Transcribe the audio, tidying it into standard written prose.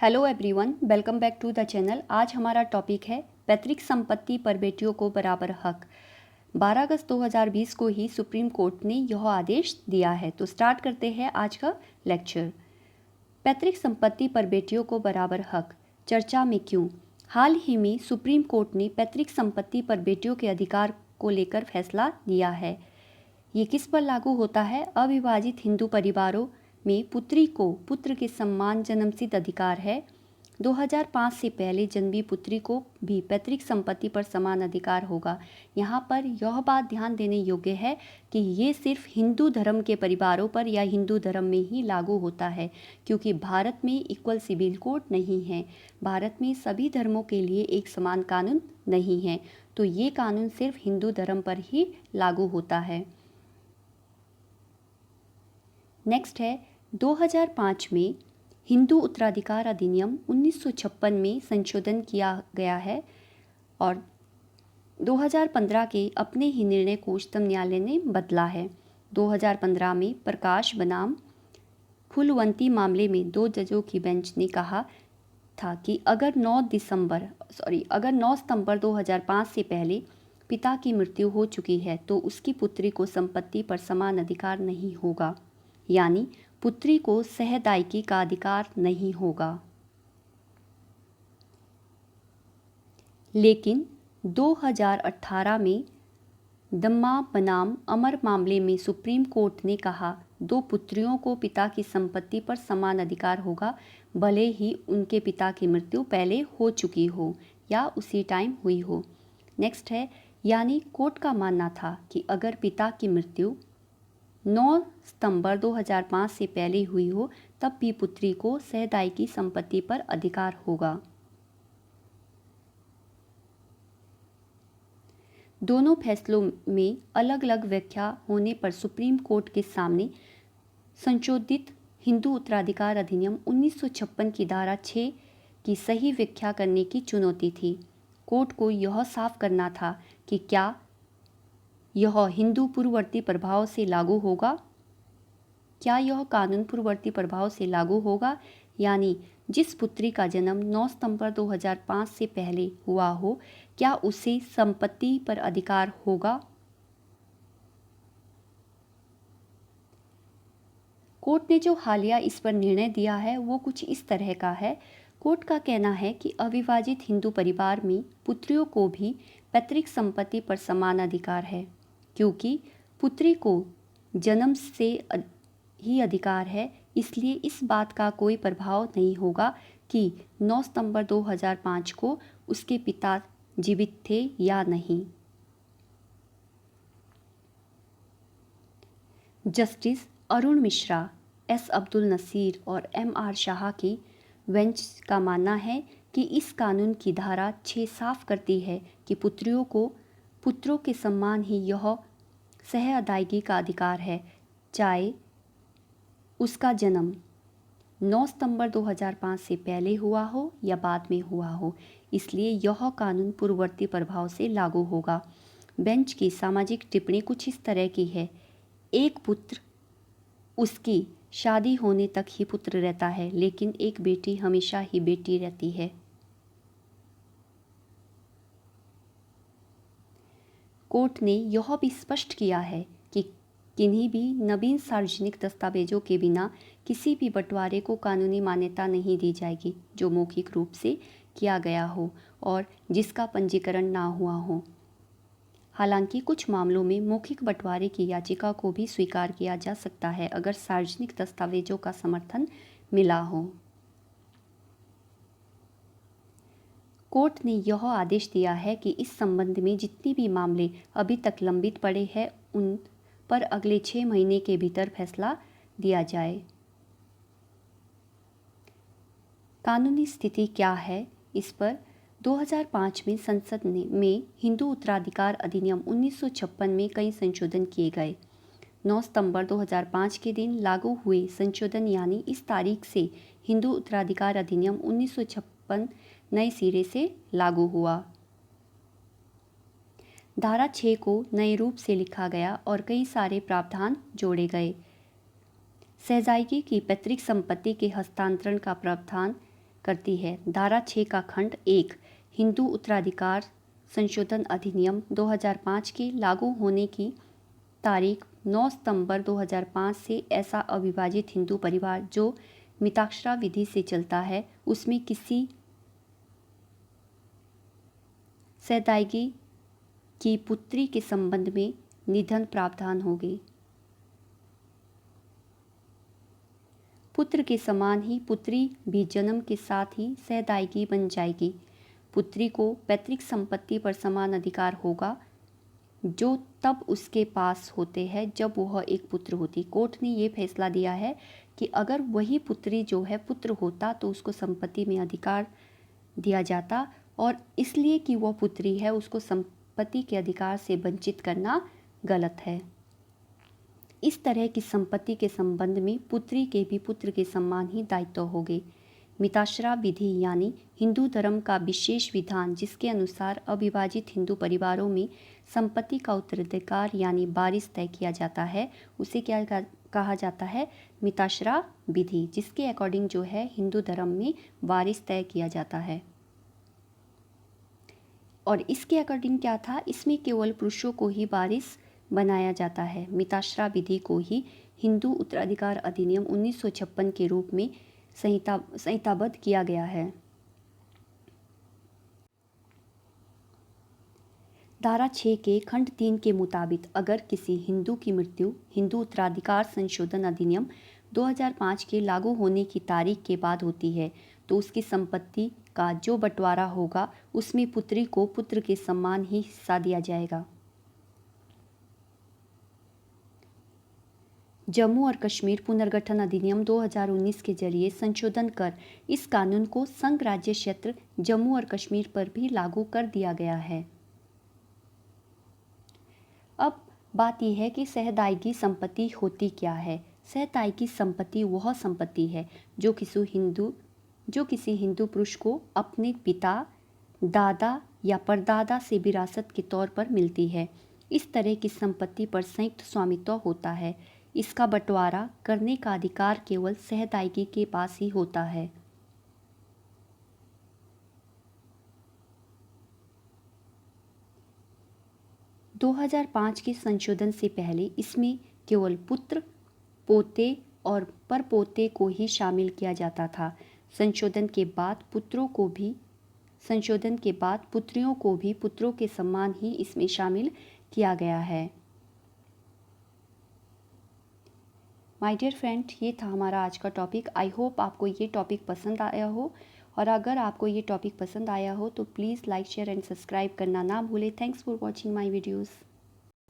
Hello everyone, welcome back to the channel. आज हमारा topic है पैतृक संपत्ति पर बेटियों को बराबर हक। 12 अगस्त 2020 को ही सुप्रीम कोर्ट ने यह आदेश दिया है। तो स्टार्ट करते हैं आज का लेक्चर। पैतृक संपत्ति पर बेटियों को बराबर हक, चर्चा में क्यों। हाल ही में सुप्रीम कोर्ट ने पैतृक संपत्ति पर बेटियों के अधिकार को लेकर फैसला दिया है। ये किस पर लागू होता है? अविभाजित हिंदू परिवारों में पुत्री को पुत्र के समान जन्मसिद्ध अधिकार है। 2005 से पहले जन्मी पुत्री को भी पैतृक संपत्ति पर समान अधिकार होगा। यहाँ पर यह बात ध्यान देने योग्य है कि ये सिर्फ हिंदू धर्म के परिवारों पर या हिंदू धर्म में ही लागू होता है, क्योंकि भारत में इक्वल सिविल कोड नहीं है। भारत में सभी धर्मों के लिए एक समान कानून नहीं है, तो ये कानून सिर्फ हिंदू धर्म पर ही लागू होता है। नेक्स्ट है 2005 में हिंदू उत्तराधिकार अधिनियम 1956 में संशोधन किया गया है और 2015 के अपने ही निर्णय को उच्चतम न्यायालय ने बदला है। 2015 में प्रकाश बनाम फूलवंती मामले में 2 जजों की बेंच ने कहा था कि अगर 9 सितंबर 2005 से पहले पिता की मृत्यु हो चुकी है तो उसकी पुत्री को संपत्ति पर समान अधिकार नहीं होगा, यानी पुत्री को सहदायिकी का अधिकार नहीं होगा। लेकिन 2018 में दम्मा बनाम अमर मामले में सुप्रीम कोर्ट ने कहा 2 पुत्रियों को पिता की संपत्ति पर समान अधिकार होगा, भले ही उनके पिता की मृत्यु पहले हो चुकी हो या उसी टाइम हुई हो। नेक्स्ट है, यानी कोर्ट का मानना था कि अगर पिता की मृत्यु 9 सितंबर 2005 से पहले हुई हो तब भी पुत्री को सहदायिकी संपत्ति पर अधिकार होगा। दोनों फैसलों में अलग अलग व्याख्या होने पर सुप्रीम कोर्ट के सामने संशोधित हिंदू उत्तराधिकार अधिनियम 1956 की धारा 6 की सही व्याख्या करने की चुनौती थी। कोर्ट को यह साफ करना था कि क्या यह हिंदू पूर्ववर्ती प्रभाव से लागू होगा, क्या यह कानून पूर्ववर्ती प्रभाव से लागू होगा, यानी जिस पुत्री का जन्म 9 सितंबर 2005 से पहले हुआ हो, क्या उसे संपत्ति पर अधिकार होगा। कोर्ट ने जो हालिया इस पर निर्णय दिया है वो कुछ इस तरह का है। कोर्ट का कहना है कि अविभाजित हिंदू परिवार में पुत्रियों को भी पैतृक संपत्ति पर समान अधिकार है, क्योंकि पुत्री को जन्म से ही अधिकार है, इसलिए इस बात का कोई प्रभाव नहीं होगा कि 9 सितंबर 2005 को उसके पिता जीवित थे या नहीं। जस्टिस अरुण मिश्रा, एस अब्दुल नसीर और एम.आर. शाह की बेंच का मानना है कि इस कानून की धारा 6 साफ करती है कि पुत्रियों को पुत्रों के समान ही यह सह अदायगी का अधिकार है, चाहे उसका जन्म 9 सितंबर 2005 से पहले हुआ हो या बाद में हुआ हो, इसलिए यह कानून पूर्ववर्ती प्रभाव से लागू होगा। बेंच की सामाजिक टिप्पणी कुछ इस तरह की है, एक पुत्र उसकी शादी होने तक ही पुत्र रहता है, लेकिन एक बेटी हमेशा ही बेटी रहती है। कोर्ट ने यह भी स्पष्ट किया है कि किन्हीं भी नवीन सार्वजनिक दस्तावेजों के बिना किसी भी बंटवारे को कानूनी मान्यता नहीं दी जाएगी जो मौखिक रूप से किया गया हो और जिसका पंजीकरण ना हुआ हो। हालांकि कुछ मामलों में मौखिक बंटवारे की याचिका को भी स्वीकार किया जा सकता है अगर सार्वजनिक दस्तावेजों का समर्थन मिला हो। कोर्ट ने यह आदेश दिया है कि इस संबंध में जितने भी मामले अभी तक लंबित पड़े हैं उन पर अगले 6 महीने के भीतर फैसला दिया जाए। कानूनी स्थिति क्या है, इस पर 2005 में संसद में हिंदू उत्तराधिकार अधिनियम 1956 में कई संशोधन किए गए। 9 सितंबर 2005 के दिन लागू हुए संशोधन, यानी इस तारीख से हिंदू उत्तराधिकार अधिनियम 1956 नए सिरे से लागू हुआ। धारा 6 को नए रूप से लिखा गया और कई सारे प्रावधान जोड़े गए। सहजायगी की पैतृक संपत्ति के हस्तांतरण का प्रावधान करती है। धारा 6 का खंड 1 हिंदू उत्तराधिकार संशोधन अधिनियम 2005 के लागू होने की तारीख 9 सितंबर 2005 से ऐसा अविभाजित हिंदू परिवार जो मिताक्षरा विधि से चलता है उसमें किसी सहदायगी की पुत्री के संबंध में निधन प्रावधान होगी। पुत्र के समान ही पुत्री भी जन्म के साथ ही सहदायगी बन जाएगी। पुत्री को पैतृक संपत्ति पर समान अधिकार होगा जो तब उसके पास होते हैं जब वह एक पुत्र होती। कोर्ट ने ये फैसला दिया है कि अगर वही पुत्री जो है पुत्र होता तो उसको संपत्ति में अधिकार दिया जाता, और इसलिए कि वह पुत्री है उसको संपत्ति के अधिकार से वंचित करना गलत है। इस तरह की संपत्ति के संबंध में पुत्री के भी पुत्र के समान ही दायित्व होंगे। मिताक्षरा विधि यानी हिंदू धर्म का विशेष विधान जिसके अनुसार अविभाजित हिंदू परिवारों में संपत्ति का उत्तराधिकार यानी वारिस तय किया जाता है, उसे क्या कहा जाता है? मिताक्षरा विधि, जिसके अकॉर्डिंग जो है हिंदू धर्म में वारिस तय किया जाता है। और इसके अकॉर्डिंग क्या था, इसमें केवल पुरुषों को ही वारिस बनाया जाता है। मिताक्षरा विधि को ही हिंदू उत्तराधिकार अधिनियम 1956 के रूप में संहिताबद्ध किया गया है। धारा 6 के खंड 3 के मुताबिक अगर किसी हिंदू की मृत्यु हिंदू उत्तराधिकार संशोधन अधिनियम 2005 के लागू होने की तारीख के बाद होती है तो उसकी संपत्ति का जो बंटवारा होगा उसमें पुत्री को पुत्र के समान ही हिस्सा दिया जाएगा। जम्मू और कश्मीर पुनर्गठन अधिनियम 2019 के जरिए संशोधन कर इस कानून को संघ राज्य क्षेत्र जम्मू और कश्मीर पर भी लागू कर दिया गया है। अब बात यह है कि सहदायगी संपत्ति होती क्या है। सहदायगी संपत्ति वह संपत्ति है जो किसी हिंदू पुरुष को अपने पिता, दादा या परदादा से विरासत के तौर पर मिलती है। इस तरह की संपत्ति पर संयुक्त स्वामित्व होता है। इसका बंटवारा करने का अधिकार केवल सहदायगी के पास ही होता है। – 2005 के संशोधन से पहले इसमें केवल पुत्र, पोते और परपोते को ही शामिल किया जाता था। संशोधन के बाद पुत्रियों को भी पुत्रों के समान ही इसमें शामिल किया गया है। माय डियर फ्रेंड, ये था हमारा आज का टॉपिक। आई होप आपको ये टॉपिक पसंद आया हो, और अगर आपको ये टॉपिक पसंद आया हो तो please like, share and subscribe करना ना भूलें। Thanks for watching my videos.